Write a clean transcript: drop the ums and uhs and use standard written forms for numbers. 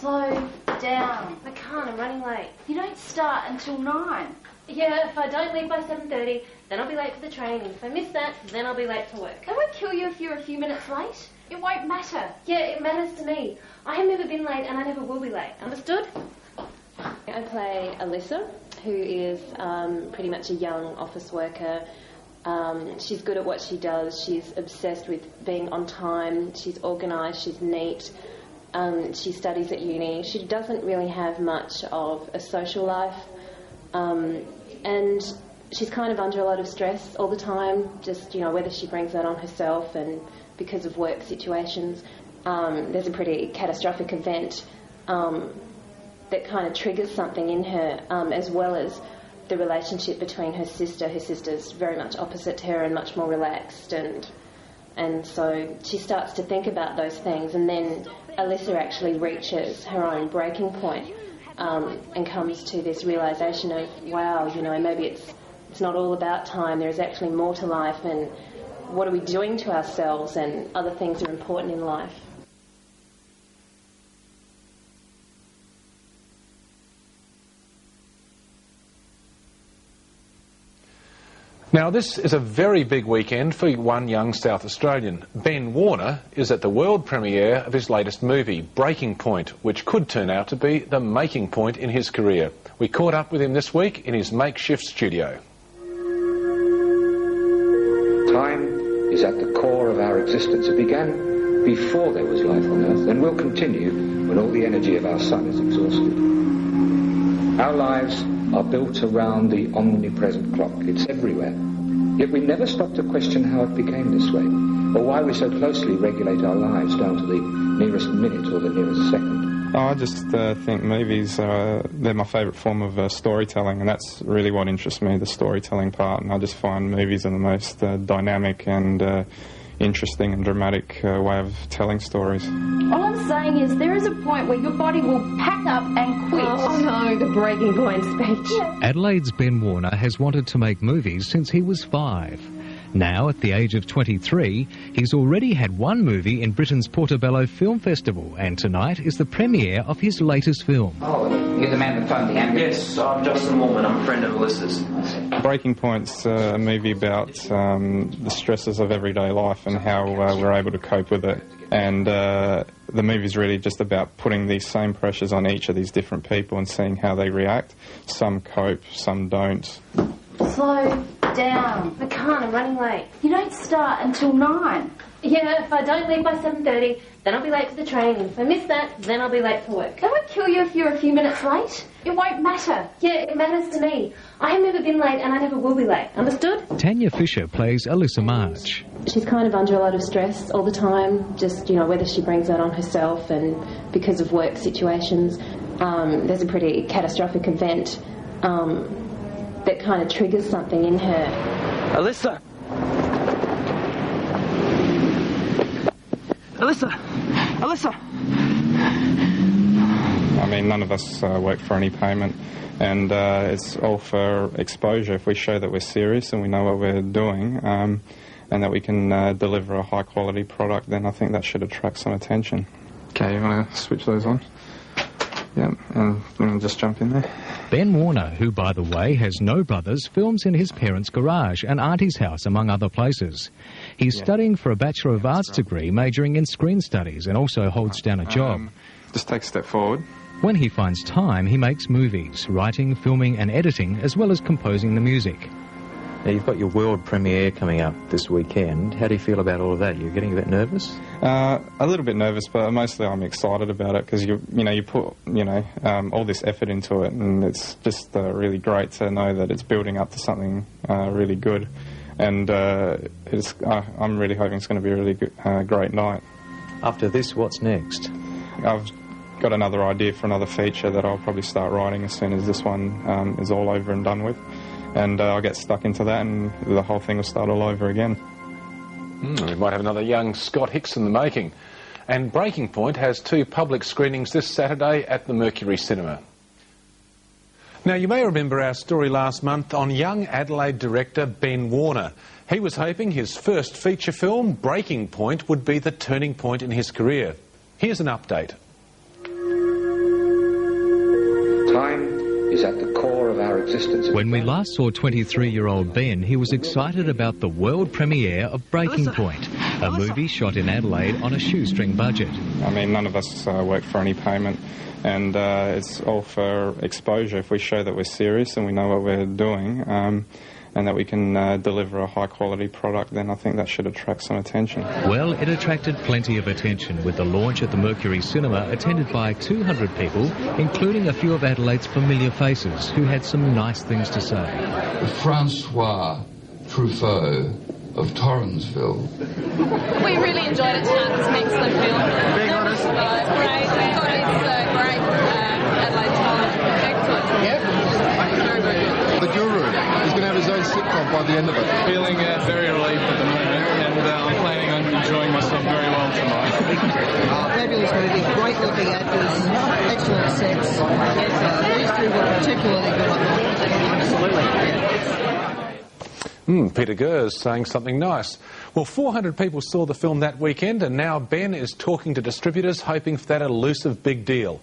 Slow down. I can't, I'm running late. You don't start until 9. Yeah, if I don't leave by 7:30, then I'll be late for the train. If I miss that, then I'll be late for work. Can I kill you if you're a few minutes late? It won't matter. Yeah, it matters to me. I have never been late and I never will be late. Understood? I play Alyssa, who is pretty much a young office worker. She's good at what she does. She's obsessed with being on time. She's organised. She's neat. She studies at uni. She doesn't really have much of a social life. And she's kind of under a lot of stress all the time, just, whether she brings that on herself and because of work situations. There's a pretty catastrophic event that kind of triggers something in her, as well as the relationship between her sister. Her sister's very much opposite to her and much more relaxed, and so she starts to think about those things, and then Alyssa actually reaches her own breaking point and comes to this realisation of, wow, maybe it's not all about time. There is actually more to life, and what are we doing to ourselves, and other things are important in life. Now, this is a very big weekend for one young South Australian. Ben Warner is at the world premiere of his latest movie, Breaking Point, which could turn out to be the making point in his career. We caught up with him this week in his makeshift studio. Time is at the core of our existence. It began before there was life on Earth and will continue when all the energy of our sun is exhausted. Our lives are built around the omnipresent clock. It's everywhere. Yet we never stop to question how it became this way, or why we so closely regulate our lives down to the nearest minute or the nearest second. I just think movies, they're my favourite form of storytelling, and that's really what interests me, the storytelling part. And I just find movies are the most dynamic and interesting and dramatic way of telling stories. All I'm saying is there is a point where your body will pack up and quit. Oh no, the breaking point speech. Yeah. Adelaide's Ben Warner has wanted to make movies since he was 5. Now, at the age of 23, he's already had one movie in Britain's Portobello Film Festival, and tonight is the premiere of his latest film. Oh, you're the man that phoned the ambulance? Yes, I'm Justin Morman. I'm a friend of Alyssa's. Breaking Point's a movie about the stresses of everyday life and how we're able to cope with it. And the movie's really just about putting these same pressures on each of these different people and seeing how they react. Some cope, some don't. Slow down. I can't, I'm running late. You don't start until 9. Yeah, if I don't leave by 7:30, then I'll be late for the train. If I miss that, then I'll be late for work. Can I kill you if you're a few minutes late? It won't matter. Yeah, it matters to me. I have never been late and I never will be late. Understood? Tanya Fisher plays Alyssa March. She's kind of under a lot of stress all the time, just, whether she brings that on herself and because of work situations. There's a pretty catastrophic event that kind of triggers something in her. Alyssa! Alyssa! Alyssa! I mean, none of us work for any payment, and it's all for exposure. If we show that we're serious and we know what we're doing, and that we can deliver a high-quality product, then I think that should attract some attention. Okay, you want to switch those on? Yep, and just jump in there. Ben Warner, who, by the way, has no brothers, films in his parents' garage and auntie's house, among other places. He's studying for a Bachelor of Arts degree, majoring in screen studies, and also holds down a job. Just take a step forward. When he finds time, he makes movies, writing, filming and editing, as well as composing the music. Now, you've got your world premiere coming up this weekend. How do you feel about all of that? You're getting a bit nervous? A little bit nervous, but mostly I'm excited about it because you put all this effort into it, and it's just really great to know that it's building up to something really good. And I'm really hoping it's going to be a really good, great night. After this, what's next? I've got another idea for another feature that I'll probably start writing as soon as this one is all over and done with. And I'll get stuck into that and the whole thing will start all over again. We might have another young Scott Hicks in the making. And Breaking Point has 2 public screenings this Saturday at the Mercury Cinema. Now, you may remember our story last month on young Adelaide director Ben Warner. He was hoping his first feature film, Breaking Point, would be the turning point in his career. Here's an update. Time is at the core of our existence. When we last saw 23-year-old Ben, he was excited about the world premiere of Breaking Point, a movie shot in Adelaide on a shoestring budget. I mean, none of us work for any payment, and it's all for exposure. If we show that we're serious and we know what we're doing, and that we can deliver a high-quality product, then I think that should attract some attention. Well, it attracted plenty of attention, with the launch at the Mercury Cinema attended by 200 people, including a few of Adelaide's familiar faces, who had some nice things to say. Francois Truffaut of Torrensville. We really enjoyed it tonight. It was an excellent film. Being honest? Great. We thought it's great Adelaide talent. Excellent. Yeah? Very, very good. The Guru is going to have his own sitcom by the end of it. Feeling very relieved at the moment, and I'm planning on enjoying myself very well tonight. Fabulous movie, great looking actors, excellent sets. These two were particularly good. Absolutely. Peter Gers saying something nice. Well, 400 people saw the film that weekend, and now Ben is talking to distributors, hoping for that elusive big deal.